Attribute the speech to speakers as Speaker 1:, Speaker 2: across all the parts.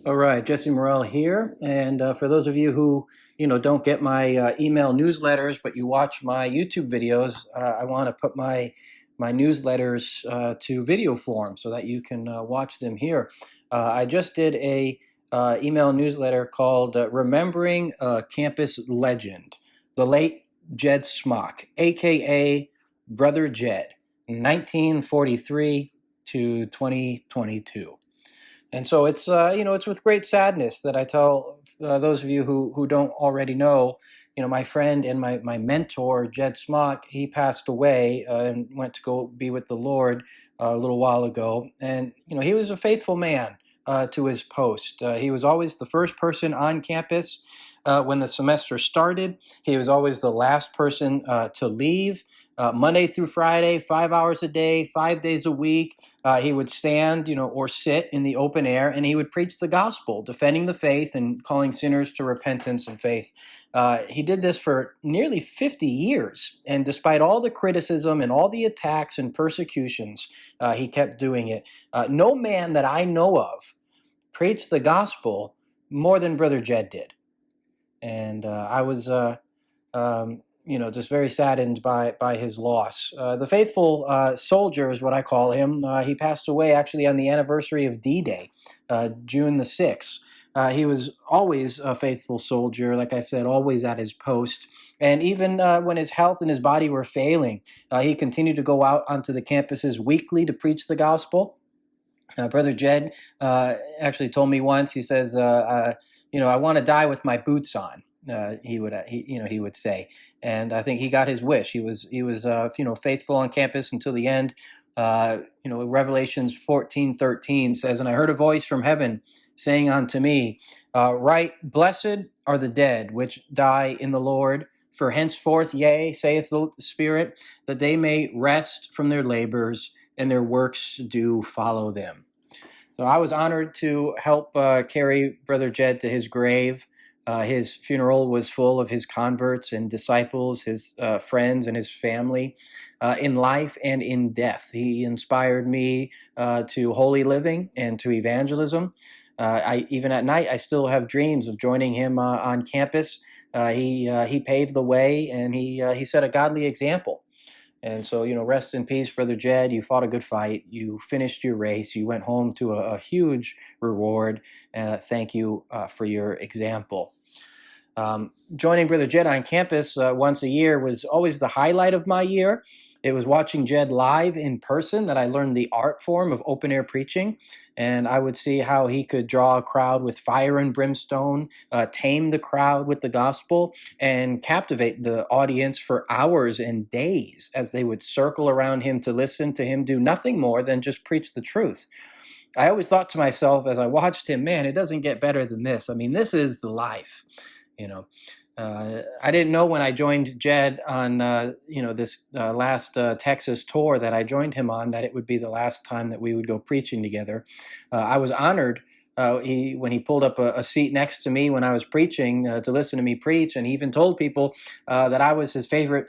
Speaker 1: All right, JesseMorrell here. And for those of you who, don't get my email newsletters, but you watch my YouTube videos, I want to put my newsletters to video form so that you can watch them here. I just did a email newsletter called Remembering a Campus Legend, the late Jed Smock, aka Brother Jed, 1943 to 2022. And so it's with great sadness that I tell those of you who don't already know, my friend and my mentor, Jed Smock, he passed away and went to go be with the Lord a little while ago. And, he was a faithful man to his post. He was always the first person on campus when the semester started. He was always the last person to leave. Monday through Friday, 5 hours a day, 5 days a week. He would stand, or sit in the open air, and he would preach the gospel, defending the faith and calling sinners to repentance and faith. He did this for nearly 50 years, and despite all the criticism and all the attacks and persecutions, he kept doing it. No man that I know of preached the gospel more than Brother Jed did. And I was just very saddened by his loss. The faithful soldier is what I call him. He passed away actually on the anniversary of D-Day, June the 6th. He was always a faithful soldier, like I said, always at his post. And even when his health and his body were failing, he continued to go out onto the campuses weekly to preach the gospel. Brother Jed actually told me once. He says, "I want to die with my boots on." He would say, and I think he got his wish. He was faithful on campus until the end. Revelations 14:13 says, "And I heard a voice from heaven saying unto me, Right, blessed are the dead which die in the Lord. For henceforth, yea, saith the Spirit, that they may rest from their labors, and their works do follow them." So I was honored to help carry Brother Jed to his grave. His funeral was full of his converts and disciples, his friends and his family, in life and in death. He inspired me to holy living and to evangelism. Even at night, I still have dreams of joining him on campus. He paved the way, and he set a godly example. And so, rest in peace, Brother Jed. You fought a good fight. You finished your race. You went home to a huge reward. Thank you for your example. Joining Brother Jed on campus once a year was always the highlight of my year. It was watching Jed live in person that I learned the art form of open air preaching, and I would see how he could draw a crowd with fire and brimstone, tame the crowd with the gospel, and captivate the audience for hours and days as they would circle around him to listen to him do nothing more than just preach the truth. I always thought to myself as I watched him, man, it doesn't get better than this. I mean, this is the life. I didn't know when I joined Jed on, this last Texas tour that I joined him on, that it would be the last time that we would go preaching together. I was honored when he pulled up a seat next to me when I was preaching to listen to me preach, and he even told people that I was his favorite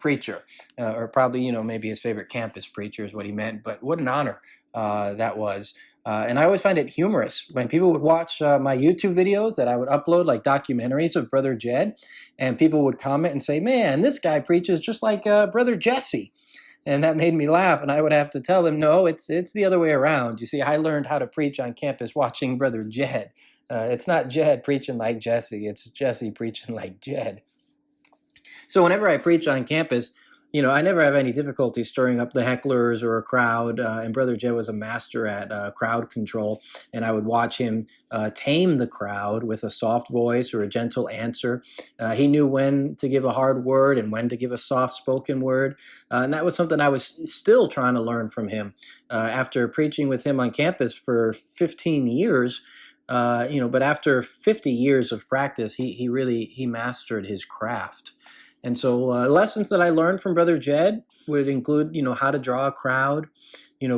Speaker 1: preacher, or probably, maybe his favorite campus preacher is what he meant. But what an honor that was. And I always find it humorous when people would watch my YouTube videos that I would upload, like documentaries of Brother Jed, and people would comment and say, "Man, this guy preaches just like Brother Jesse." And that made me laugh, and I would have to tell them, no, it's the other way around. You see, I learned how to preach on campus watching Brother Jed. It's not Jed preaching like Jesse, it's Jesse preaching like Jed. So whenever I preach on campus, I never have any difficulty stirring up the hecklers or a crowd. And Brother Jed was a master at crowd control. And I would watch him tame the crowd with a soft voice or a gentle answer. He knew when to give a hard word and when to give a soft spoken word. And that was something I was still trying to learn from him. After preaching with him on campus for 15 years, but after 50 years of practice, he mastered his craft. And so lessons that I learned from Brother Jed would include, how to draw a crowd,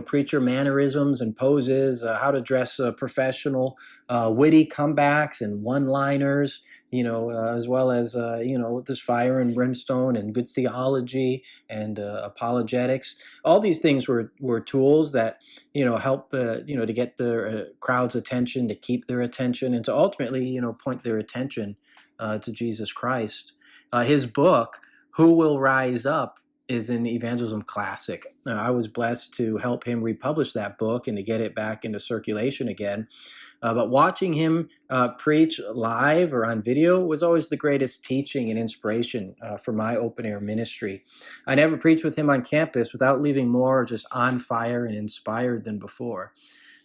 Speaker 1: preacher mannerisms and poses, how to dress professional, witty comebacks and one-liners, as well as, this fire and brimstone and good theology and apologetics. All these things were tools that, help, to get the crowd's attention, to keep their attention, and to ultimately, point their attention to Jesus Christ. His book, Who Will Rise Up, is an evangelism classic. I was blessed to help him republish that book and to get it back into circulation again. But watching him preach live or on video was always the greatest teaching and inspiration for my open air ministry. I never preached with him on campus without leaving more just on fire and inspired than before.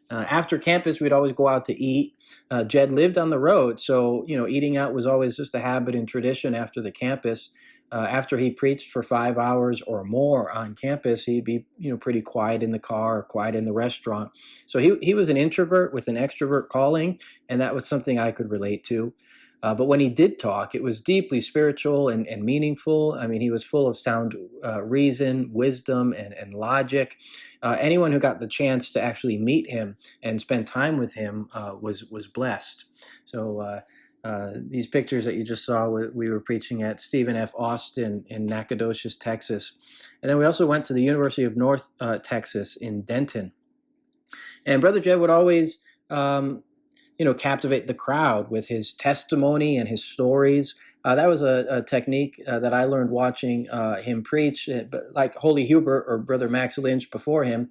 Speaker 1: After campus, we'd always go out to eat. Jed lived on the road, so eating out was always just a habit and tradition after the campus. After he preached for 5 hours or more on campus, he'd be pretty quiet in the car, or quiet in the restaurant. So he was an introvert with an extrovert calling, and that was something I could relate to. But when he did talk, it was deeply spiritual and meaningful. I mean, he was full of sound reason, wisdom, and logic. Anyone who got the chance to actually meet him and spend time with him was blessed. So these pictures that you just saw, we were preaching at Stephen F. Austin in Nacogdoches, Texas. And then we also went to the University of North Texas in Denton. And Brother Jed would always captivate the crowd with his testimony and his stories. That was a technique that I learned watching him preach. But like Holy Hubert or Brother Max Lynch before him,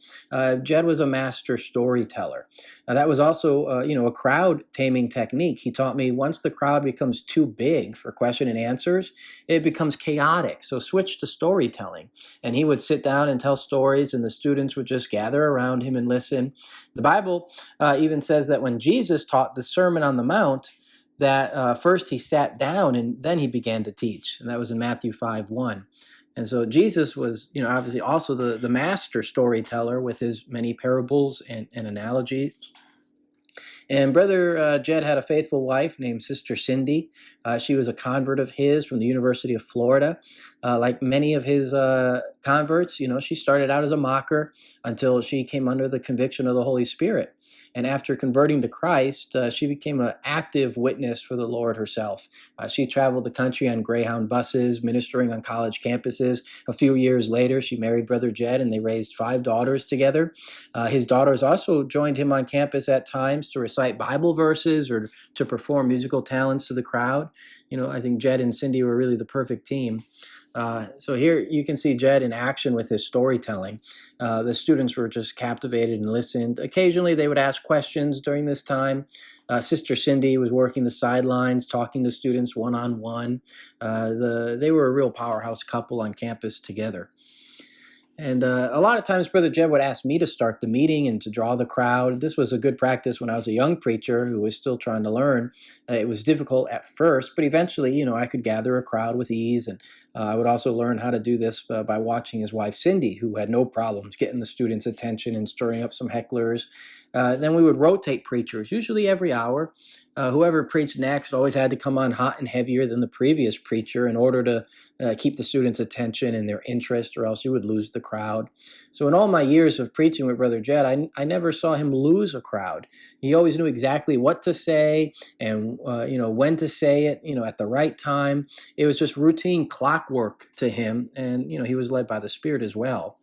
Speaker 1: Jed was a master storyteller. That was also, a crowd taming technique. He taught me once the crowd becomes too big for question and answers, it becomes chaotic. So switch to storytelling. And he would sit down and tell stories, and the students would just gather around him and listen. The Bible even says that when Jesus taught the Sermon on the Mount, that first he sat down and then he began to teach. And that was in Matthew 5:1. And so Jesus was, obviously also the master storyteller with his many parables and analogies. And Brother Jed had a faithful wife named Sister Cindy. She was a convert of his from the University of Florida. Like many of his converts, she started out as a mocker until she came under the conviction of the Holy Spirit. And after converting to Christ, she became an active witness for the Lord herself. She traveled the country on Greyhound buses, ministering on college campuses. A few years later, she married Brother Jed, and they raised 5 daughters together. His daughters also joined him on campus at times to recite Bible verses or to perform musical talents to the crowd. I think Jed and Cindy were really the perfect team. So here you can see Jed in action with his storytelling. The students were just captivated and listened. Occasionally they would ask questions during this time. Sister Cindy was working the sidelines, talking to students one-on-one. They were a real powerhouse couple on campus together. And a lot of times Brother Jed would ask me to start the meeting and to draw the crowd. This was a good practice when I was a young preacher who was still trying to learn. It was difficult at first, but eventually, I could gather a crowd with ease. And I would also learn how to do this by watching his wife, Cindy, who had no problems getting the students' attention and stirring up some hecklers. Then we would rotate preachers, usually every hour. Whoever preached next always had to come on hot and heavier than the previous preacher in order to keep the students' attention and their interest, or else you would lose the crowd. So in all my years of preaching with Brother Jed, I never saw him lose a crowd. He always knew exactly what to say and when to say it, at the right time. It was just routine clockwork to him, and he was led by the Spirit as well.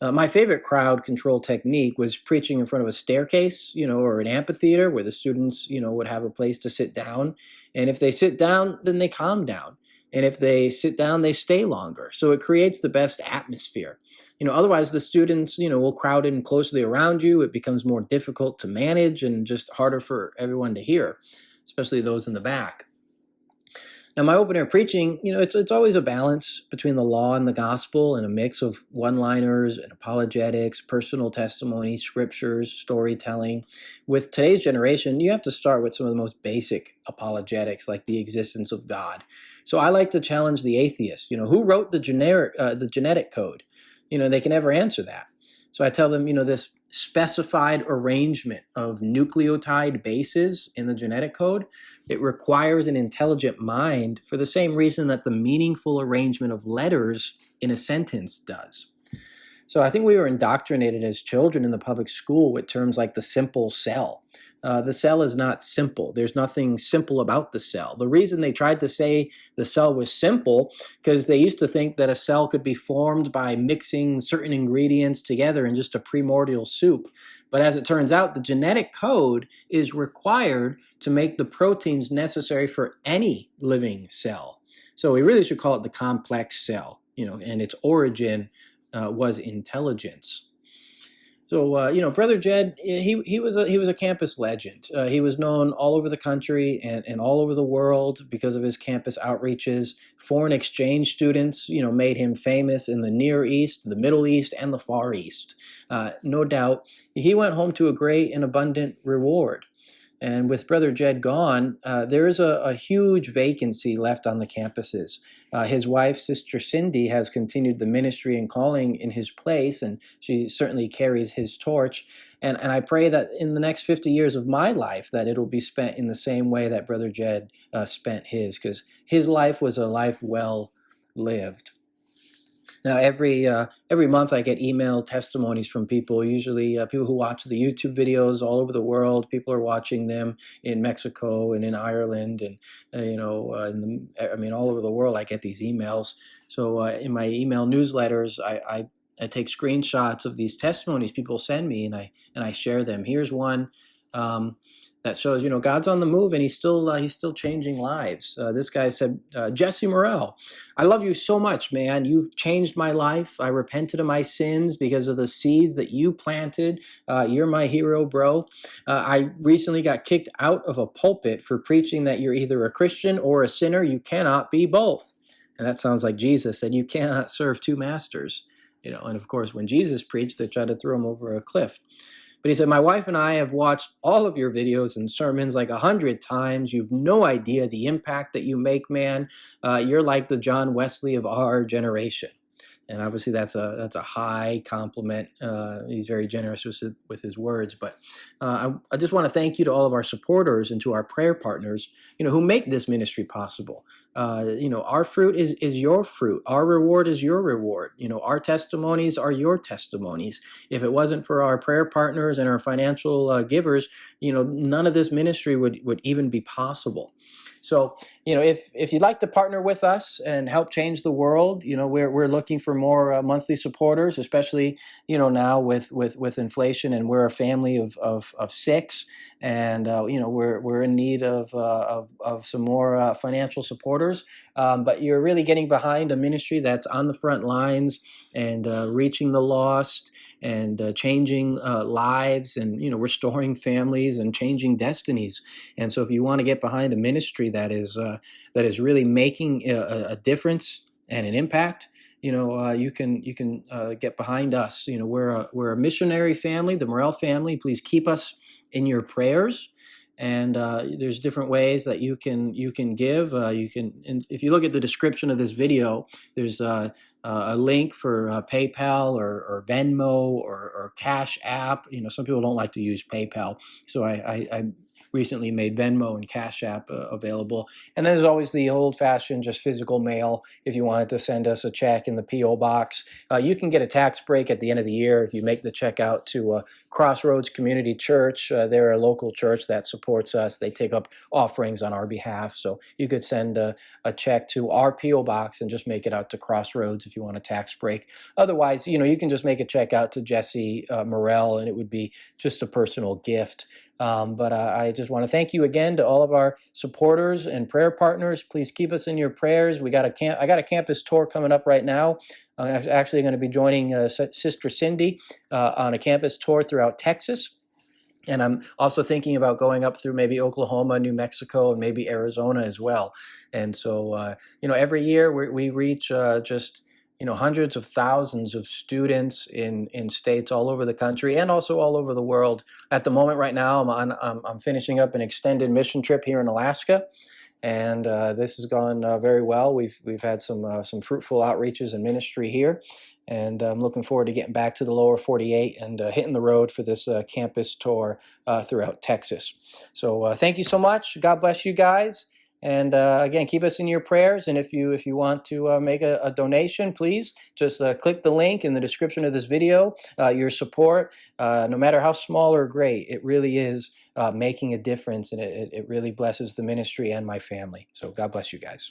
Speaker 1: My favorite crowd control technique was preaching in front of a staircase, or an amphitheater where the students, would have a place to sit down. And if they sit down, then they calm down. And if they sit down, they stay longer. So it creates the best atmosphere. Otherwise the students, will crowd in closely around you. It becomes more difficult to manage and just harder for everyone to hear, especially those in the back. Now, my open air preaching, it's always a balance between the law and the gospel and a mix of one-liners and apologetics, personal testimony, scriptures, storytelling. With today's generation, you have to start with some of the most basic apologetics, like the existence of God. So I like to challenge the atheist. Who wrote the genetic code? They can never answer that. So I tell them, this specified arrangement of nucleotide bases in the genetic code, it requires an intelligent mind for the same reason that the meaningful arrangement of letters in a sentence does. So I think we were indoctrinated as children in the public school with terms like the simple cell. The cell is not simple. There's nothing simple about the cell. The reason they tried to say the cell was simple, because they used to think that a cell could be formed by mixing certain ingredients together in just a primordial soup. But as it turns out, the genetic code is required to make the proteins necessary for any living cell. So we really should call it the complex cell, and its origin was intelligence. So, Brother Jed, he was a campus legend. He was known all over the country and all over the world because of his campus outreaches. Foreign exchange students, made him famous in the Near East, the Middle East, and the Far East. No doubt, he went home to a great and abundant reward. And with Brother Jed gone, there is a huge vacancy left on the campuses. His wife, Sister Cindy, has continued the ministry and calling in his place, and she certainly carries his torch. And I pray that in the next 50 years of my life, that it'll be spent in the same way that Brother Jed spent his, because his life was a life well lived. Now, every month I get email testimonies from people, usually people who watch the YouTube videos all over the world. People are watching them in Mexico and in Ireland and, all over the world I get these emails. So in my email newsletters, I take screenshots of these testimonies people send me, and I share them. Here's one that shows, God's on the move, and he's still changing lives. This guy said, JesseMorrell, I love you so much, man. You've changed my life. I repented of my sins because of the seeds that you planted. You're my hero, bro. I recently got kicked out of a pulpit for preaching that you're either a Christian or a sinner. You cannot be both. And that sounds like Jesus said, you cannot serve two masters. And of course, when Jesus preached, they tried to throw him over a cliff. But he said, my wife and I have watched all of your videos and sermons like 100 times. You've no idea the impact that you make, man. You're like the John Wesley of our generation. And obviously that's a high compliment. He's very generous with his words. But I just want to thank you to all of our supporters and to our prayer partners, who make this ministry possible. Our fruit is your fruit. Our reward is your reward. Our testimonies are your testimonies. If it wasn't for our prayer partners and our financial givers, none of this ministry would even be possible. So, if you'd like to partner with us and help change the world, we're looking for more monthly supporters, especially, now with inflation, and we're a family of six, and we're in need of some more financial supporters. But you're really getting behind a ministry that's on the front lines and reaching the lost and changing lives and restoring families and changing destinies. And so, if you want to get behind a ministry that is really making a difference and an impact, you can get behind us. We're a missionary family, the Morrell family. Please keep us in your prayers. And there's different ways that you can give. And if you look at the description of this video, there's a link for PayPal or Venmo or Cash App. Some people don't like to use PayPal, so I recently made Venmo and Cash App available. And then there's always the old-fashioned, just physical mail. If you wanted to send us a check in the P.O. box, you can get a tax break at the end of the year if you make the check out to Crossroads Community Church. They're a local church that supports us. They take up offerings on our behalf. So you could send a check to our P.O. box and just make it out to Crossroads if you want a tax break. Otherwise, you can just make a check out to JesseMorrell, and it would be just a personal gift. But I just want to thank you again to all of our supporters and prayer partners. Please keep us in your prayers. I got a campus tour coming up right now. I'm actually going to be joining Sister Cindy on a campus tour throughout Texas. And I'm also thinking about going up through maybe Oklahoma, New Mexico, and maybe Arizona as well. And so, every year we reach just hundreds of thousands of students in states all over the country and also all over the world. At the moment, right now, I'm finishing up an extended mission trip here in Alaska, and this has gone very well. We've had some fruitful outreaches and ministry here, and I'm looking forward to getting back to the lower 48 and hitting the road for this campus tour throughout Texas. So thank you so much. God bless you guys. And again, keep us in your prayers. And if you want to make a donation, please just click the link in the description of this video. Your support, no matter how small or great, it really is making a difference, and it really blesses the ministry and my family. So God bless you guys.